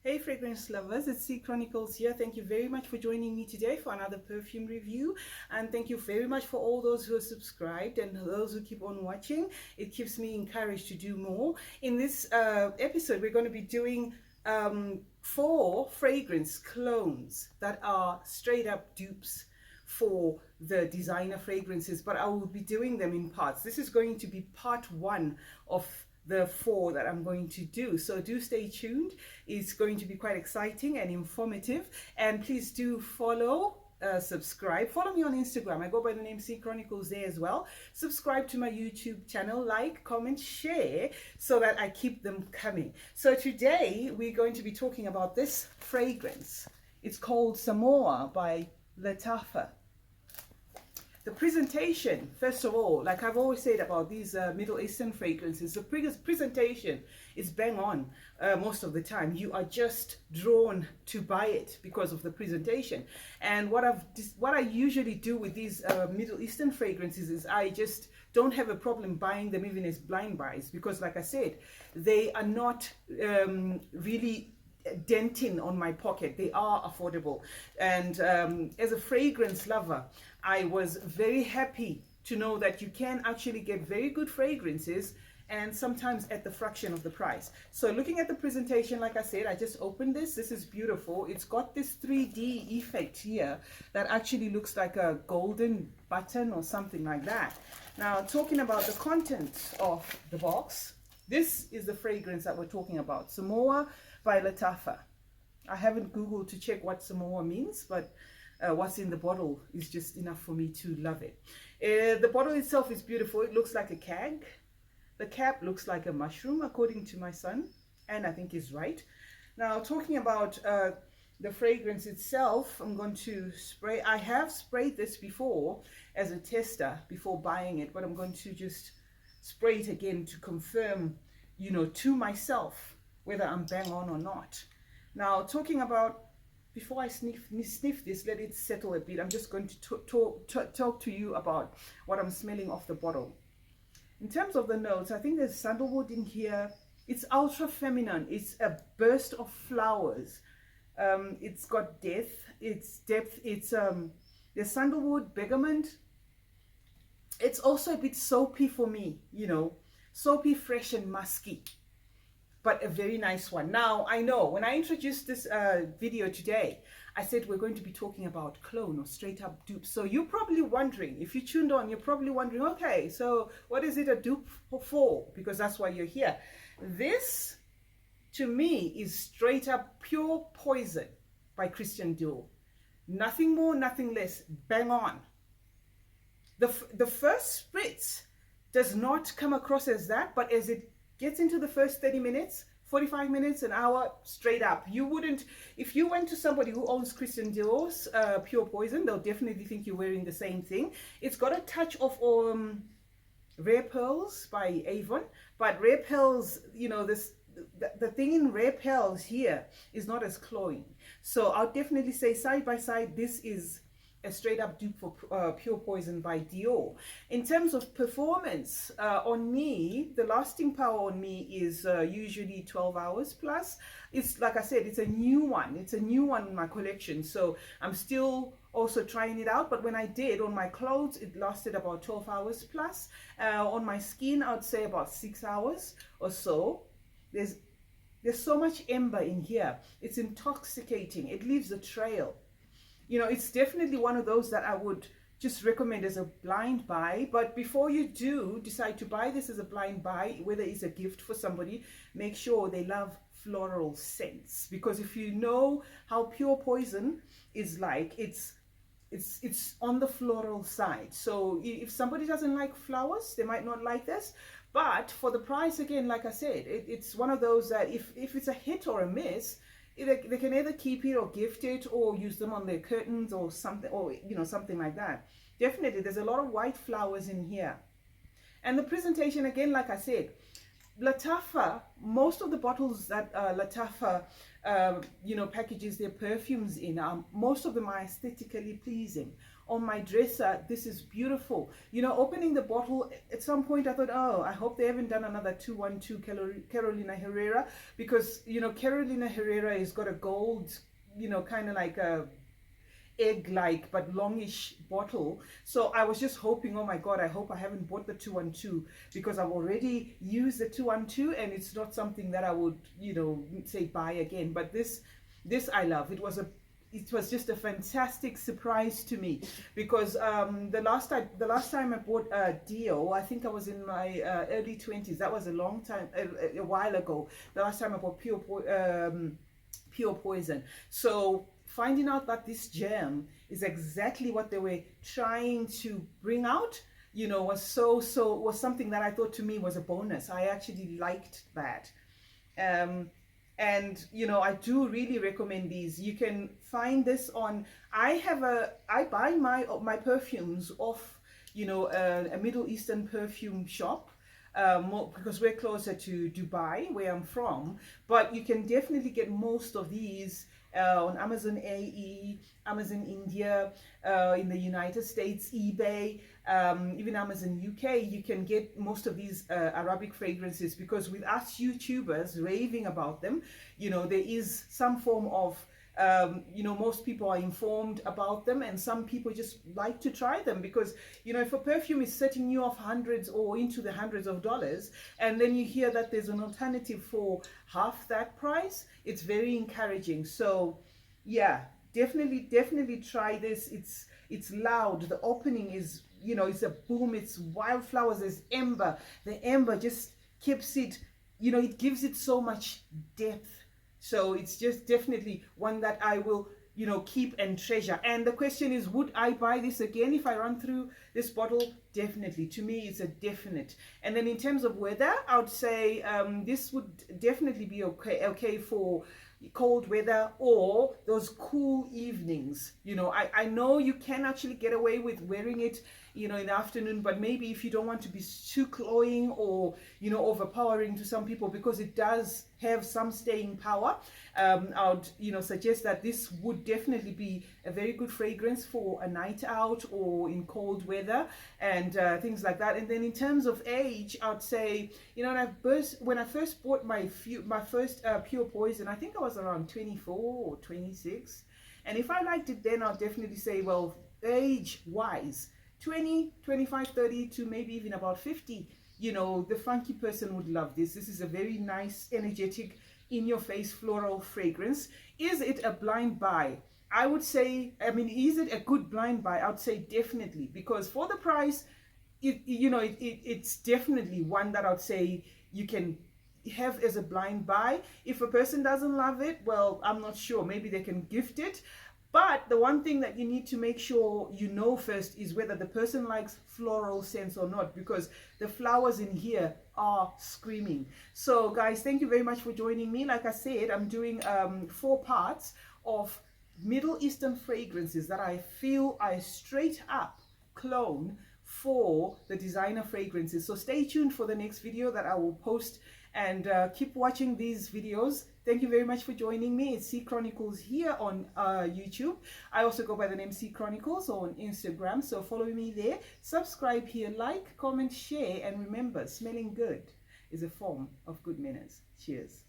Hey fragrance lovers, it's CeeChronicles here. Thank you very much for joining me today for another perfume review, and thank you very much for all those who are subscribed and those who keep on watching. It keeps me encouraged to do more. In this episode, we're going to be doing 4 fragrance clones that are straight up dupes for the designer fragrances, but I will be doing them in parts. This is going to be part 1 of the 4 that I'm going to do, so do stay tuned. It's going to be quite exciting and informative, and please do follow, subscribe, follow me on Instagram. I go by the name CeeChronicles there as well. Subscribe to my YouTube channel, like, comment, share, so that I keep them coming. So today we're going to be talking about this fragrance. It's called Samou by Lattafa. The presentation, first of all, like I've always said about these Middle Eastern fragrances, the presentation is bang on most of the time. You are just drawn to buy it because of the presentation. And what I usually do with these Middle Eastern fragrances is I just don't have a problem buying them even as blind buys, because like I said, they are not really denting on my pocket. They are affordable, and as a fragrance lover, I was very happy to know that you can actually get very good fragrances, and sometimes at the fraction of the price. So looking at the presentation, like I said, I just opened this. This is beautiful. It's got this 3D effect here that actually looks like a golden button or something like that. Now, talking about the contents of the box, this is the fragrance that we're talking about, Samou by Lattafa. I haven't Googled to check what Samou means, but what's in the bottle is just enough for me to love it. The bottle itself is beautiful. It looks like a keg. The cap looks like a mushroom, according to my son, and I think he's right. Now, talking about the fragrance itself, I'm going to spray. I have sprayed this before as a tester before buying it, but I'm going to just spray it again to confirm, you know, to myself whether I'm bang on or not. Now, talking about, before I sniff this, let it settle a bit. I'm just going to talk to you about what I'm smelling off the bottle. In terms of the notes, I think there's sandalwood in here. It's ultra feminine. It's a burst of flowers. It's got depth. It's there's sandalwood, bergamot. It's also a bit soapy for me, you know, soapy, fresh and musky, but a very nice one. Now, I know when I introduced this video today, I said we're going to be talking about clone or straight up dupe. So you're probably wondering, if you tuned on, you're probably wondering, okay, so what is it a dupe for? Because that's why you're here. This, to me, is straight up pure poison by Christian Dior. Nothing more, nothing less, bang on. The first spritz does not come across as that, but as it gets into the first 30 minutes, 45 minutes, an hour, straight up. You wouldn't, if you went to somebody who owns Christian Dior's Pure Poison, they'll definitely think you're wearing the same thing. It's got a touch of Rare Pearls by Avon, but Rare Pearls, you know, the thing in Rare Pearls here is not as cloying. So I'll definitely say side by side, this is a straight up dupe for Pure Poison by Dior. In terms of performance, on me, the lasting power on me is usually 12 hours plus. It's like I said, it's a new one. It's a new one in my collection. So I'm still also trying it out. But when I did on my clothes, it lasted about 12 hours plus. On my skin, I'd say about 6 hours or so. There's so much amber in here. It's intoxicating. It leaves a trail. You know, it's definitely one of those that I would just recommend as a blind buy. But before you do decide to buy this as a blind buy, whether it's a gift for somebody, make sure they love floral scents. Because if you know how Pure Poison is like, it's on the floral side. So if somebody doesn't like flowers, they might not like this. But for the price, again, like I said, it's one of those that if it's a hit or a miss, they can either keep it or gift it or use them on their curtains or something, or you know, something like that. Definitely, there's a lot of white flowers in here. And the presentation, again, like I said, Lattafa, most of the bottles that Lattafa you know, packages their perfumes in. Most of them are aesthetically pleasing. On my dresser, this is beautiful. You know, opening the bottle, at some point I thought, oh, I hope they haven't done another 212 Carolina Herrera, because, you know, Carolina Herrera has got a gold, you know, kind of like a egg-like but longish bottle. So I was just hoping, oh my god, I hope I haven't bought the 212, because I've already used the 212 and it's not something that I would, you know, say buy again. But this I love. It was just a fantastic surprise to me, because the last time I bought a Dio, I think I was in my early 20s. That was a long time, a while ago. The last time I bought Pure Poison. So finding out that this gem is exactly what they were trying to bring out, you know, was something that I thought to me was a bonus. I actually liked that. And you know, I do really recommend these. You can find this on, I buy my perfumes off, you know, a Middle Eastern perfume shop, because we're closer to Dubai, where I'm from. But you can definitely get most of these on Amazon AE, Amazon India, in the United States, eBay, even Amazon UK. You can get most of these Arabic fragrances, because with us YouTubers raving about them, you know, there is some form of you know, most people are informed about them, and some people just like to try them, because, you know, if a perfume is setting you off hundreds or into the hundreds of dollars, and then you hear that there's an alternative for half that price, it's very encouraging. So yeah, definitely try this. It's loud. The opening is, you know, it's a boom. It's wildflowers. There's amber. The amber just keeps it, you know, it gives it so much depth. So it's just definitely one that I will, you know, keep and treasure. And the question is, would I buy this again if I run through this bottle? Definitely. To me, it's a definite. And then in terms of weather, I would say this would definitely be okay for cold weather or those cool evenings. You know, I know you can actually get away with wearing it, you know, in the afternoon, but maybe if you don't want to be too cloying or, you know, overpowering to some people, because it does have some staying power, I would, you know, suggest that this would definitely be a very good fragrance for a night out or in cold weather and things like that. And then in terms of age, I'd say, you know, when I first bought my first Pure Poison, I think I was around 24 or 26, and if I liked it then, I'll definitely say, well, age wise, 20, 25, 30 to maybe even about 50, you know, the funky person would love this. This is a very nice, energetic, in-your-face floral fragrance. Is it a blind buy? I would say, I mean, is it a good blind buy? I would say definitely, because for the price, it's definitely one that I would say you can have as a blind buy. If a person doesn't love it, well, I'm not sure. Maybe they can gift it. But the one thing that you need to make sure you know first is whether the person likes floral scents or not, because the flowers in here are screaming. So guys, thank you very much for joining me. Like I said, I'm doing 4 parts of Middle Eastern fragrances that I feel are straight up clone for the designer fragrances. So stay tuned for the next video that I will post, and keep watching these videos. Thank you very much for joining me. It's CeeChronicles here on YouTube. I also go by the name CeeChronicles on Instagram, so follow me there. Subscribe here, like, comment, share, and remember, smelling good is a form of good manners. Cheers.